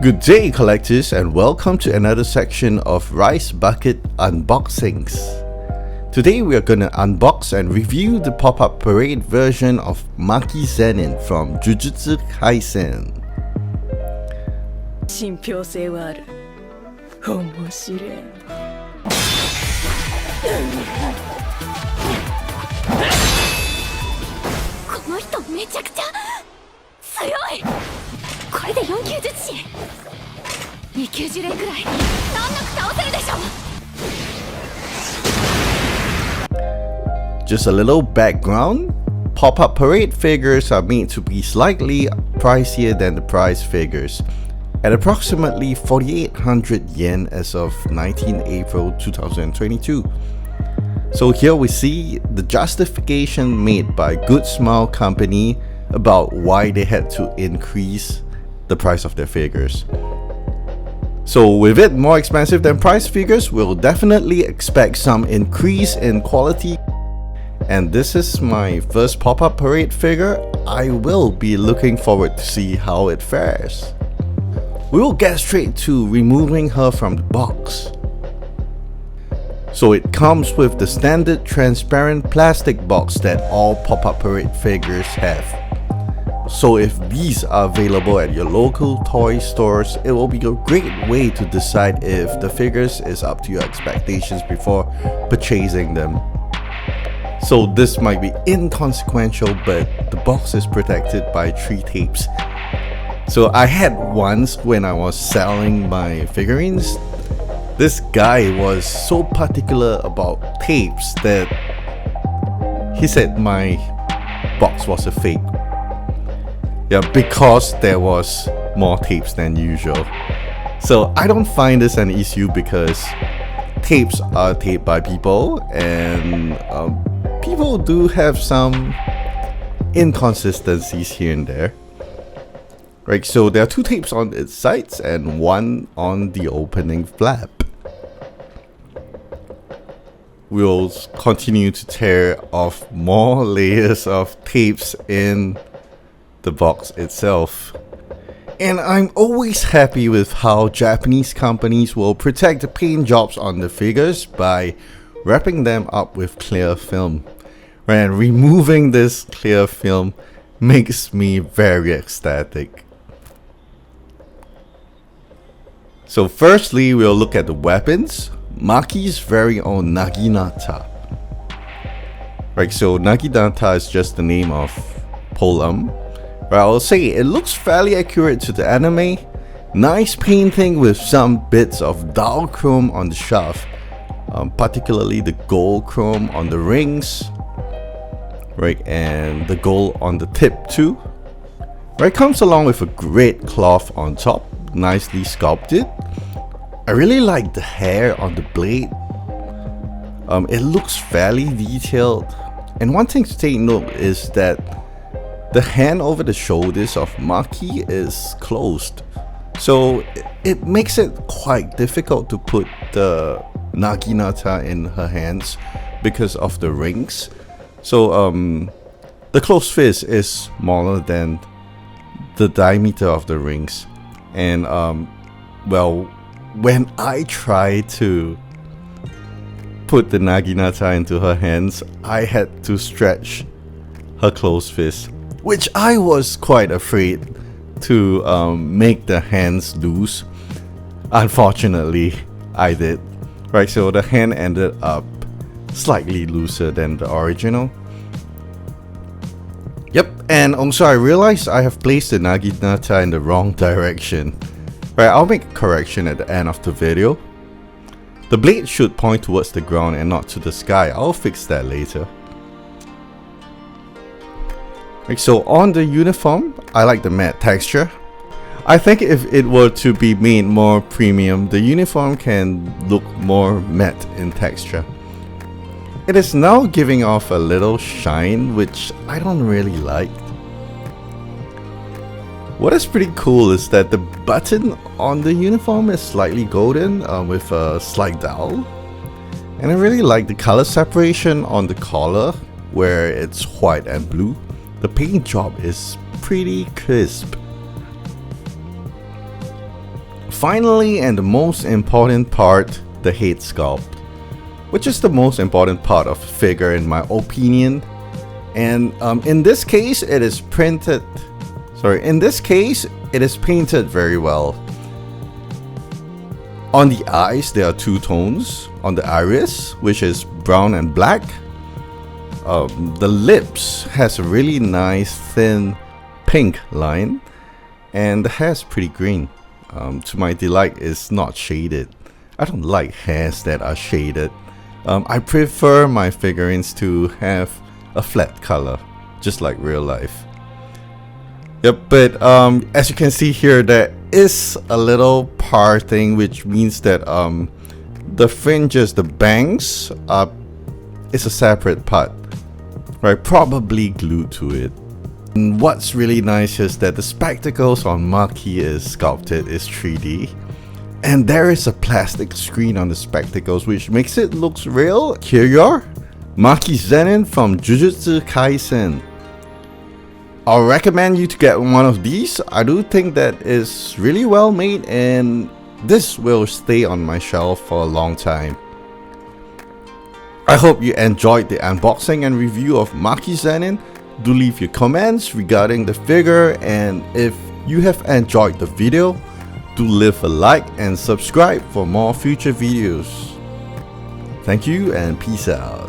Good day collectors, and welcome to another section of oRiceBucket unboxings. Today we are gonna unbox and review the pop-up parade version of Maki Zenin from Jujutsu Kaisen. 信憑性はある。面白い。この人めちゃくちゃ強い。これで4級術師。2級呪霊くらい難なく倒せるでしょ。Just a little background. Pop-up parade figures are made to be slightly pricier than the prize figures, at approximately 4,800 yen as of 19 April 2022. So here we see the justification made by Good Smile Company about why they had to increase the price of their figures. So with it more expensive than prize figures, we'll definitely expect some increase in quality. And this is my first pop-up parade figure. I will be looking forward to see how it fares. We will get straight to removing her from the box. So it comes with the standard transparent plastic box that all pop-up parade figures have. So if these are available at your local toy stores, it will be a great way to decide if the figures is up to your expectations before purchasing them. So this might be inconsequential, but the box is protected by 3 tapes. So I had once when I was selling my figurines, this guy was so particular about tapes that he said my box was a fake. Yeah, because there was more tapes than usual. So I don't find this an issue because tapes are taped by people, and people do have some inconsistencies here and there. Right, so there are 2 tapes on its sides and 1 on the opening flap. We'll continue to tear off more layers of tapes in the box itself. And I'm always happy with how Japanese companies will protect the paint jobs on the figures by wrapping them up with clear film. And removing this clear film makes me very ecstatic. So firstly, we'll look at the weapons. Maki's very own Naginata. Right, so Naginata is just the name of polearm. Right, I'll say it looks fairly accurate to the anime. Nice painting with some bits of dull chrome on the shaft, particularly the gold chrome on the rings. Right, and the gold on the tip too. Right, comes along with a great cloth on top, nicely sculpted. I really like the hair on the blade. It looks fairly detailed. And one thing to take note is that the hand over the shoulders of Maki is closed. So it makes it quite difficult to put the Naginata in her hands because of the rings. So the closed fist is smaller than the diameter of the rings. And well, when I tried to put the Naginata into her hands, I had to stretch her closed fist, which I was quite afraid to make the hands loose. Unfortunately, I did. Right, so the hand ended up slightly looser than the original. Yep, and also I realized I have placed the Naginata in the wrong direction. Right, I'll make a correction at the end of the video. The blade should point towards the ground and not to the sky. I'll fix that later. Right, so on the uniform, I like the matte texture. I think if it were to be made more premium, the uniform can look more matte in texture. It is now giving off a little shine, which I don't really like. What is pretty cool is that the button on the uniform is slightly golden with a slight dowel. And I really like the color separation on the collar where it's white and blue. The paint job is pretty crisp. Finally, and the most important part, the head sculpt, which is the most important part of the figure in my opinion. And in this case, it is painted very well. On the eyes, there are two tones. On the iris, which is brown and black. The lips has a really nice thin pink line, and the hair's pretty green. To my delight, it's not shaded. I don't like hairs that are shaded. I prefer my figurines to have a flat color, just like real life. Yep, but as you can see here, there is a little parting, which means that the fringes, the bangs, is a separate part, right? Probably glued to it. And what's really nice is that the spectacles on Maki is sculpted, is 3D. And there is a plastic screen on the spectacles, which makes it look real. Here you are, Maki Zenin from Jujutsu Kaisen. I'll recommend you to get one of these. I do think that is really well made, and this will stay on my shelf for a long time. I hope you enjoyed the unboxing and review of Maki Zenin. Do leave your comments regarding the figure, and if you have enjoyed the video, do leave a like and subscribe for more future videos. Thank you and peace out.